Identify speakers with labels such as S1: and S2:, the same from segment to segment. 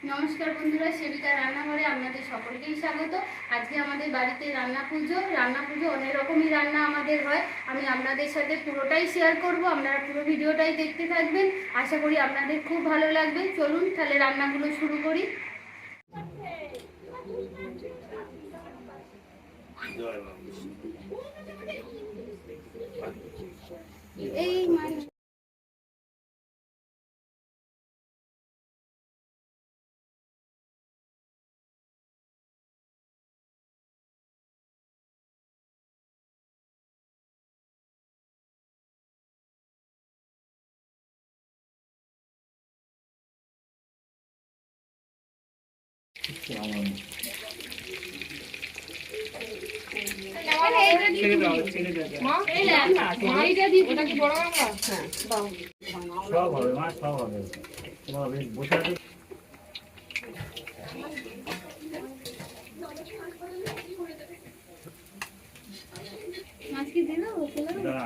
S1: নমস্কার বন্ধুরা, সেবিকার রান্নাঘরে আপনাদের সকলকেই স্বাগত। আজকে আমাদের বাড়িতে রান্না পুজো অনেক রকমই রান্না আমাদের হয়। আমি আপনাদের সাথে পুরোটাই শেয়ার করব, আপনারা পুরো ভিডিওটাই দেখতে থাকবেন। আশা করি আপনাদের খুব ভালো লাগবে। চলুন তাহলে রান্নাগুলো শুরু করি। এই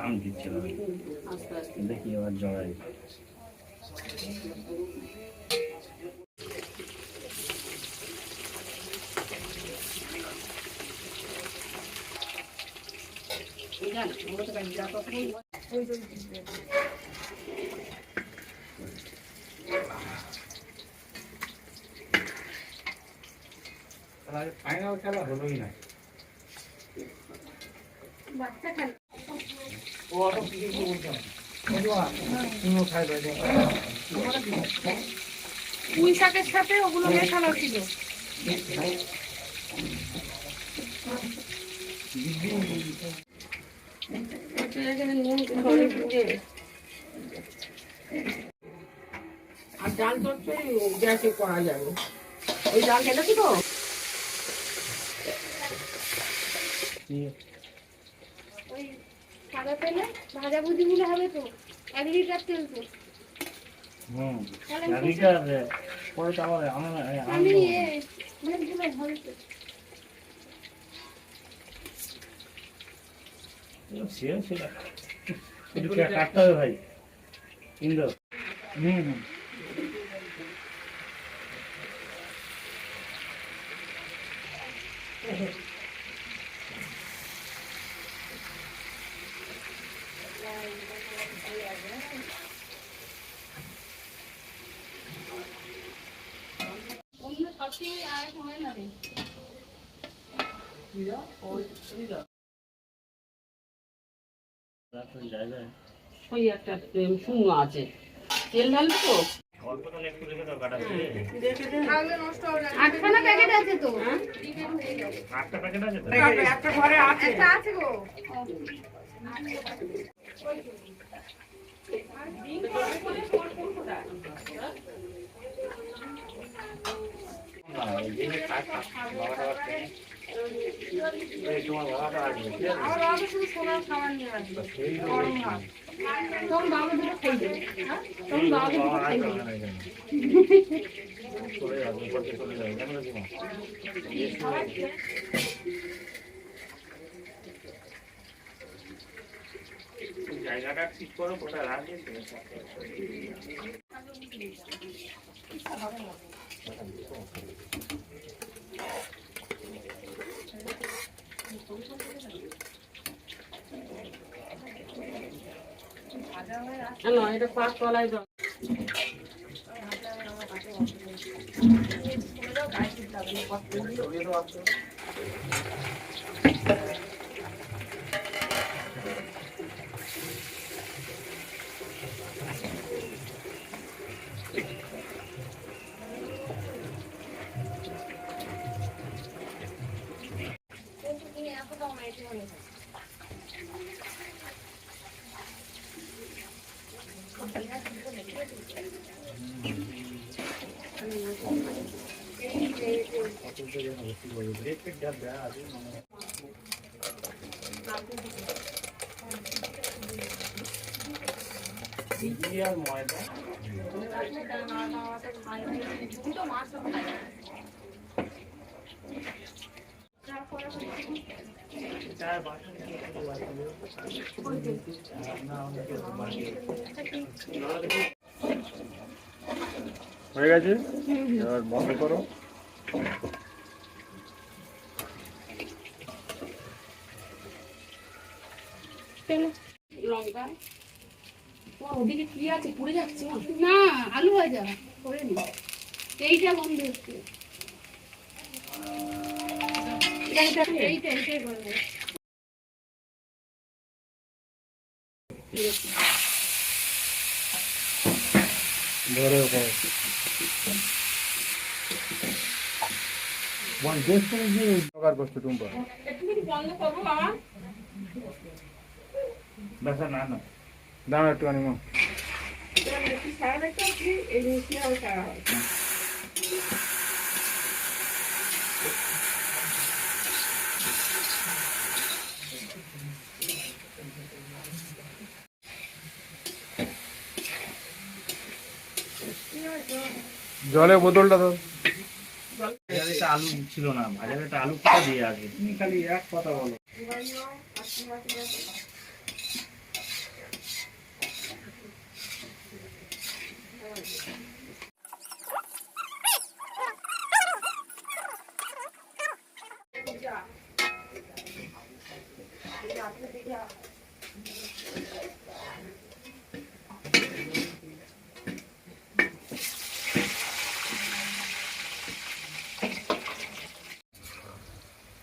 S2: আমি দিচ্ছিলাম, দেখি এবার জড়াই। ফাইনাল খেলা হলোই না।
S1: বাচ্চা খেলা পুঁই শাকের সাথে ওগুলো মেশানো ছিল।
S3: আর ডাল চচ্চড়ি গ্যাসে করা যাবে। ওই ডাল খেলেছি তো
S1: ওই সাদা তেলে ভাজাভুজি গুলো হবে তো। 1 লিটার তেল তো। আমি
S2: কাটতে হবে ভাই, ইন্দ্র।
S3: ওই একটা শূন্য আছে, তেল ঢালবে তো।
S1: আটখানা প্যাকেট আছে তো।
S3: একটা ঘরে আছে।
S1: একটা আছে গো।
S2: তোমার বাবাটা আসবে,
S1: আমার বাবা শুধু সোনার খাবার নিয়ে আসবে। গরম ভাত। তখন বাবা দুটো খেয়ে দেবে। তখন বাবা দুটো খেয়ে দেবে।
S2: চলে যাবে, বলতে চলে যাবে, জানো কি মা? জায়গাটা ঠিক করো, কোথায় রাখবে।
S3: না, এটা পাঁচ তলায় যাও।
S2: ময়দা
S4: হয়ে গেছে, এবার বন্ধ করো।
S3: লঙ্কা ওদিকে কি আছে পুড়ে যাচ্ছে
S1: না আলু ভাজা করে নি, এইটা বন্ধ হচ্ছে, এইটাই করবো।
S4: ধরে ওপর বল দেশ করে যে জোগাড় করছো টুম্পা।
S3: একটু বন্ধ করবো বাবা।
S2: বেসা না না
S4: দাঁড়া একটু আনিমা।
S3: একটু সারা দেখতে পাচ্ছি এই জিনিসটা আবার সারা হয়।
S4: জলে বোতলটা তো
S2: বাজারে আলু ছিল না, বাজারে আলু কোথা দিয়ে আসবে? তুমি খালি এক কথা বলো।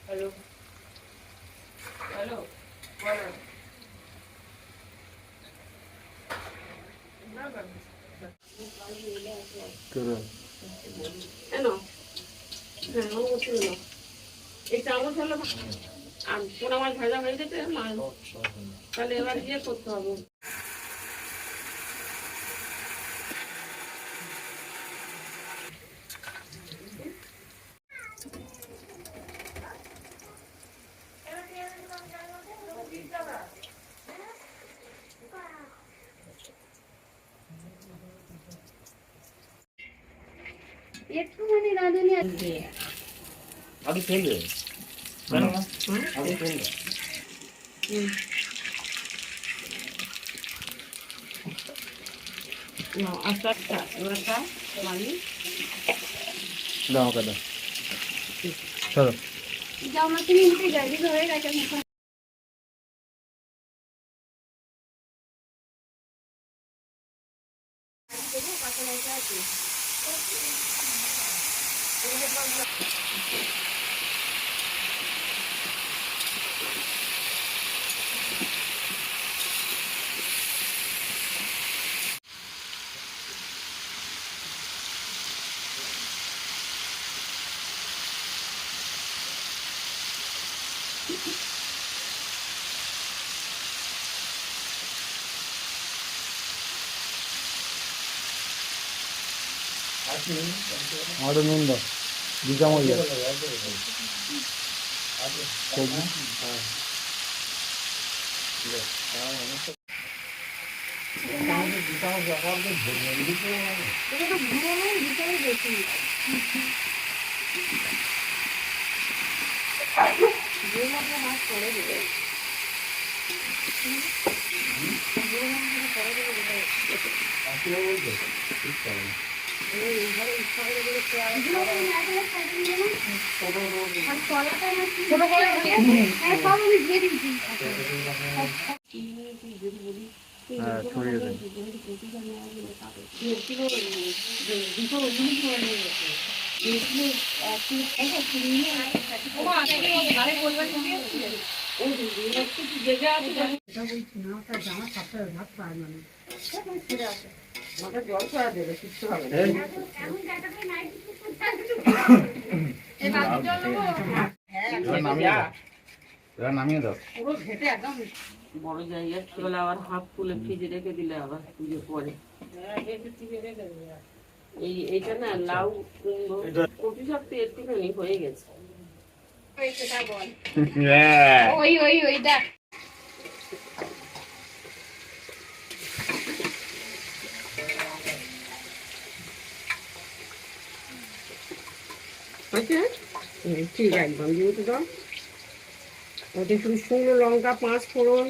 S3: হ্যালো হ্যালো কেন হ্যাঁ ও ছিল না এই চামচ হলো আর পোনা মাছ ভাজা হয়ে যেতে মাছ তাহলে এবার গিয়ে করতে হবে।
S1: একটুখানি রাঁধুনি
S2: আলু ফেলবে কেন না? আলু ফেলবে
S3: আস্তে আস্তে এবার খা মালি
S4: দাও ওকে দাও চলো।
S1: যাও না তুমি উঠে যাই দিদি হয়ে গেছে মুখ।
S4: আমাদের নুন দাও, দু চামচ দাও। সবজি হ্যাঁ ছড়িয়ে দেন।
S3: জল ছড়া দেবে কিচ্ছু হবে না।
S4: নামিয়ে দাও।
S3: পুরো ঘেটে একদম বড় জায়গা চলে আবার হাফ ফুলে ফ্রিজে রেখে দিলে আবার পুজো পরে। এইটা না লাউ কপি শক্তি একটুখানি হয়ে গেছে।
S1: ওই ওই ওইটা
S3: আচ্ছা ঠিক একদম যেহেতু দাও ওতে শুধু শুকনো লঙ্কা 5 ফোড়ন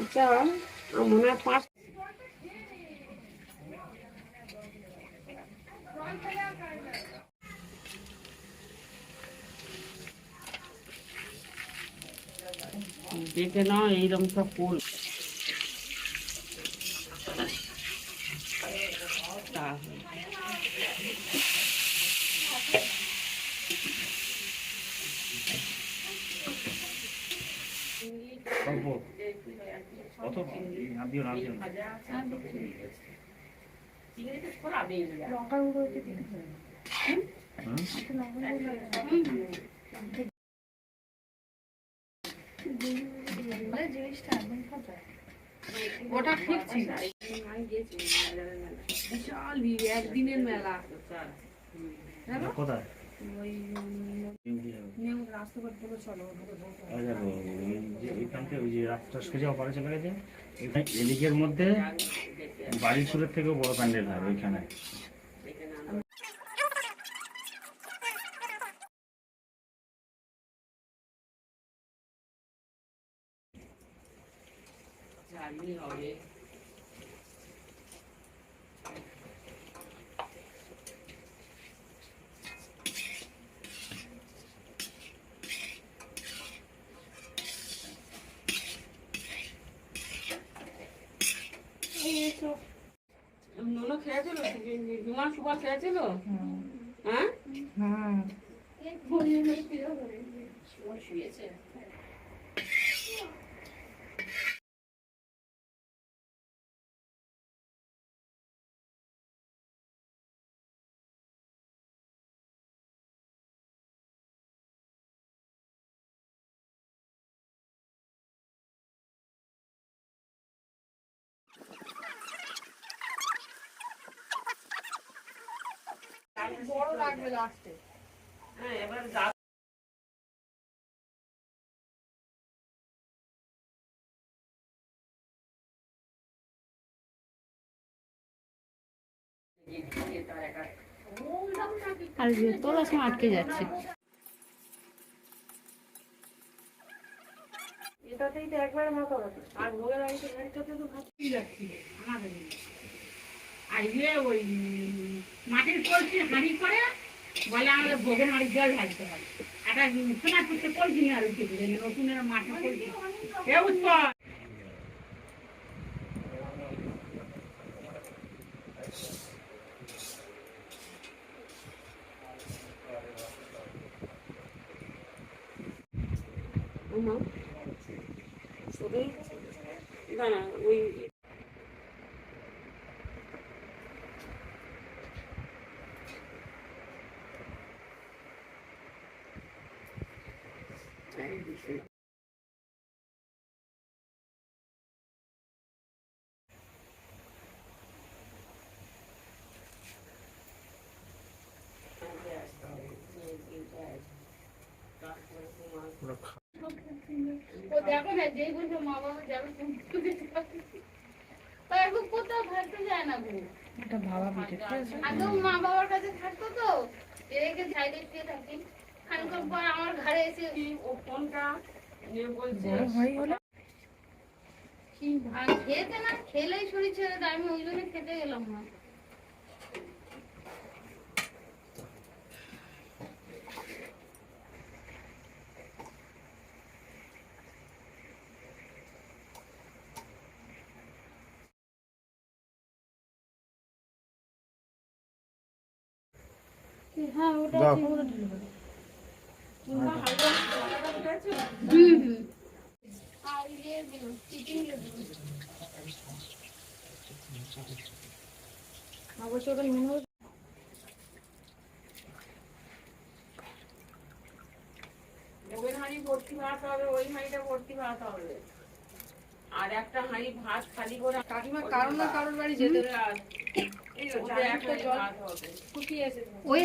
S3: আচ্ছা আমার মনে হয় 5 দেখে নাও এইরকম সব ফুল
S2: অল্প কত না দিও না দিও না।
S1: লঙ্কার গুঁড়ো হচ্ছে দিতে হবে। জিনিসটা একদম খাবে
S3: ওটা ঠিক ছিল বিশাল ভিড় একদিনের মেলা
S2: কোথায়
S3: ওই নিউ রাস্তা করে চলো
S2: এখান থেকে ওই যে রাস্তা সোজা ওপারে চলে গেছে এদিকের মধ্যে বাড়ির সুরের থেকেও বড় প্যান্ডেল হয় ওইখানে।
S3: নুনো খেয়েছিল জুমা সুপার খেয়েছিল হ্যাঁ শুয়েছে
S1: বড় লাগবে লাস্টে।
S3: হ্যাঁ এবার
S1: আর তোলার সময় আটকে যাচ্ছে।
S3: এটাতেই তো একবারে ভাত হবে আর ভোগের আইতে একটাতে তো ভাত কি যাচ্ছি আমাদের আইলে ওই মাটির কলসি হাঁড়ি করে বলে আমাদের ভোগের হাঁড়ি জল ঢালতে হয় একটা সোনা করতে কলসি নিয়ে আর উঠে দিলেন নতুনের মাটির কলসি এ উৎপল দাঁড়া ওই
S1: ও দেখো না যেই বলছো মা বাবা যাবে তা এখন কোথাও থাকতে যায় না গো।
S3: এটা ভাবা পিঠে
S1: আগেও মা বাবার কাছে থাকতো তো একে সাইডে দিয়ে থাকি খানিক্ষণ পর আমার ঘরে এসে
S3: ও ফোনটা নিয়ে বলছে
S1: আর খেতে না খেলেই শরীর ছেড়ে দেয় আমি ওই জন্য খেতে গেলাম না। হ্যাঁ ওটা
S4: যাও।
S3: চুমা হালকা আছে
S1: আর ইয়ে দিন চিকেন দিন অবশ্য ওটা নুন
S3: ওই হাঁড়ি ভর্তি ভাত হবে ওই হাঁড়িটা ভর্তি ভাত হবে আর একটা হাঁড়ি ভাত খালি করে কাকিমা কারোর না কারোর বাড়ি যেতে হবে আর এই একটা জল শুকিয়ে এসেছে
S1: ওই